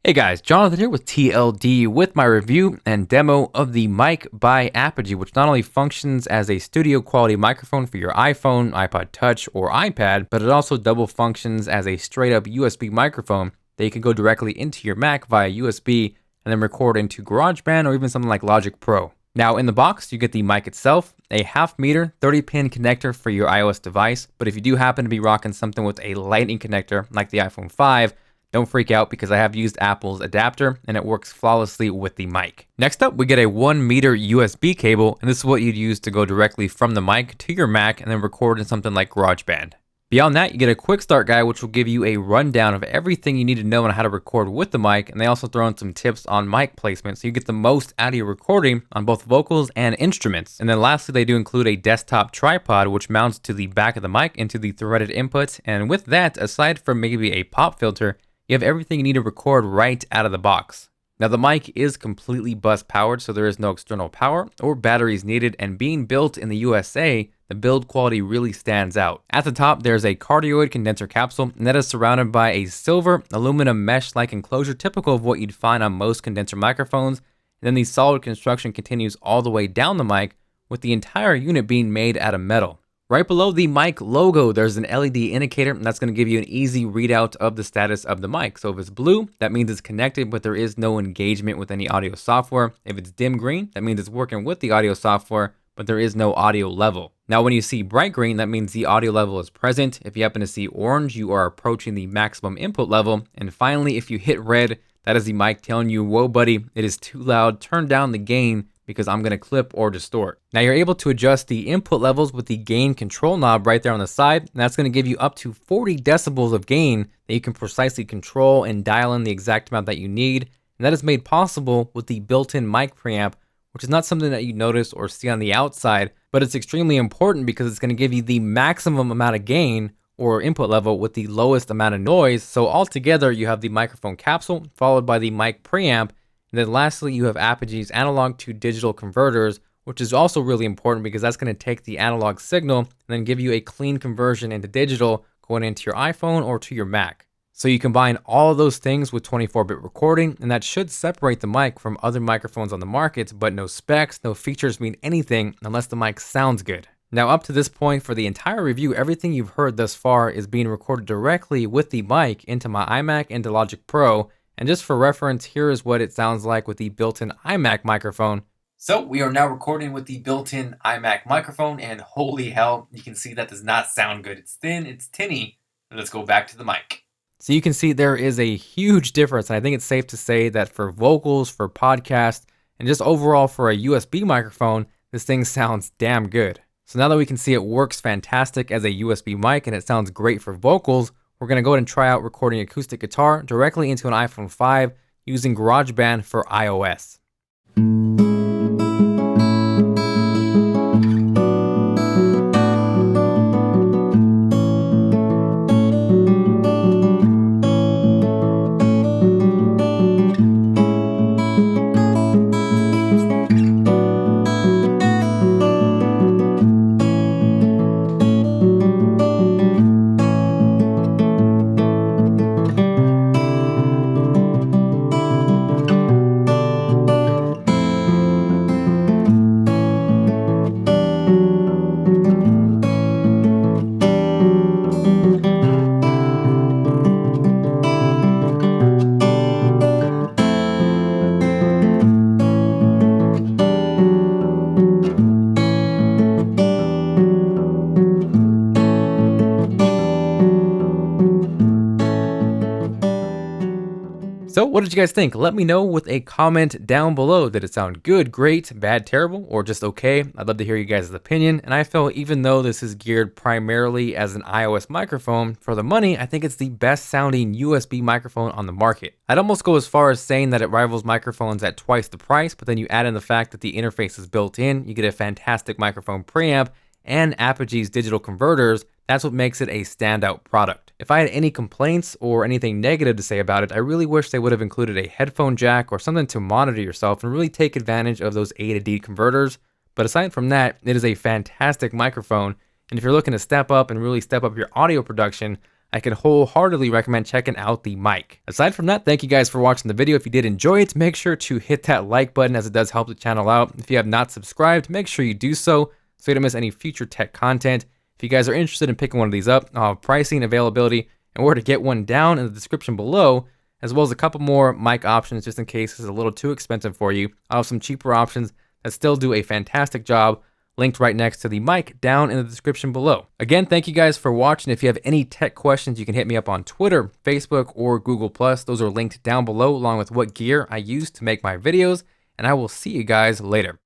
Hey guys, Jonathan here with TLD with my review and demo of the MiC by Apogee, which not only functions as a studio quality microphone for your iPhone, iPod Touch, or iPad, but it also double functions as a straight up USB microphone that you can go directly into your Mac via USB and then record into GarageBand or even something like Logic Pro. Now in the box, you get the mic itself, a 0.5 meter 30-pin connector for your iOS device, but if you do happen to be rocking something with a lightning connector like the iPhone 5, don't freak out because I have used Apple's adapter and it works flawlessly with the mic. Next up, we get a 1 meter USB cable, and this is what you'd use to go directly from the mic to your Mac and then record in something like GarageBand. Beyond that, you get a quick start guide which will give you a rundown of everything you need to know on how to record with the mic, and they also throw in some tips on mic placement so you get the most out of your recording on both vocals and instruments. And then lastly, they do include a desktop tripod which mounts to the back of the mic into the threaded input, and with that, aside from maybe a pop filter, you have everything you need to record right out of the box. Now the mic is completely bus powered, so there is no external power or batteries needed, and being built in the USA, the build quality really stands out. At the top, there's a cardioid condenser capsule, and that is surrounded by a silver aluminum mesh-like enclosure typical of what you'd find on most condenser microphones. And then the solid construction continues all the way down the mic, with the entire unit being made out of metal. Right below the mic logo, there's an LED indicator, and that's going to give you an easy readout of the status of the mic. So if it's blue, that means it's connected, but there is no engagement with any audio software. If it's dim green, that means it's working with the audio software, but there is no audio level. Now, when you see bright green, that means the audio level is present. If you happen to see orange, you are approaching the maximum input level. And finally, if you hit red, that is the mic telling you, whoa, buddy, it is too loud. Turn down the gain, because I'm going to clip or distort. Now you're able to adjust the input levels with the gain control knob right there on the side, and that's going to give you up to 40 decibels of gain that you can precisely control and dial in the exact amount that you need. And that is made possible with the built-in mic preamp, which is not something that you notice or see on the outside, but it's extremely important because it's going to give you the maximum amount of gain or input level with the lowest amount of noise. So altogether, you have the microphone capsule followed by the mic preamp. And then lastly, you have Apogee's analog to digital converters, which is also really important because that's going to take the analog signal and then give you a clean conversion into digital going into your iPhone or to your Mac. So you combine all of those things with 24-bit recording, and that should separate the mic from other microphones on the market, but no specs, no features mean anything unless the mic sounds good. Now up to this point for the entire review, everything you've heard thus far is being recorded directly with the mic into my iMac into Logic Pro. And just for reference, here is what it sounds like with the built-in iMac microphone. So we are now recording with the built-in iMac microphone, and holy hell, you can see that does not sound good. It's thin, it's tinny. Let's go back to the mic. So you can see there is a huge difference, and I think it's safe to say that for vocals, for podcasts, and just overall for a USB microphone, this thing sounds damn good. So now that we can see it works fantastic as a USB mic and it sounds great for vocals, we're going to go ahead and try out recording acoustic guitar directly into an iPhone 5 using GarageBand for iOS. So what did you guys think? Let me know with a comment down below. Did it sound good, great, bad, terrible, or just okay? I'd love to hear you guys' opinion. And I feel even though this is geared primarily as an iOS microphone, for the money, I think it's the best sounding USB microphone on the market. I'd almost go as far as saying that it rivals microphones at twice the price, but then you add in the fact that the interface is built in, you get a fantastic microphone preamp, and Apogee's digital converters. That's what makes it a standout product. If I had any complaints or anything negative to say about it, I really wish they would have included a headphone jack or something to monitor yourself and really take advantage of those A to D converters. But aside from that, it is a fantastic microphone. And if you're looking to step up and really step up your audio production, I can wholeheartedly recommend checking out the mic. Aside from that, thank you guys for watching the video. If you did enjoy it, make sure to hit that like button, as it does help the channel out. If you have not subscribed, make sure you do so you don't miss any future tech content. If you guys are interested in picking one of these up, I'll have pricing, availability, and where to get one down in the description below, as well as a couple more mic options just in case this is a little too expensive for you. I'll have some cheaper options that still do a fantastic job, linked right next to the mic down in the description below. Again, thank you guys for watching. If you have any tech questions, you can hit me up on Twitter, Facebook, or Google+. Those are linked down below, along with what gear I use to make my videos, and I will see you guys later.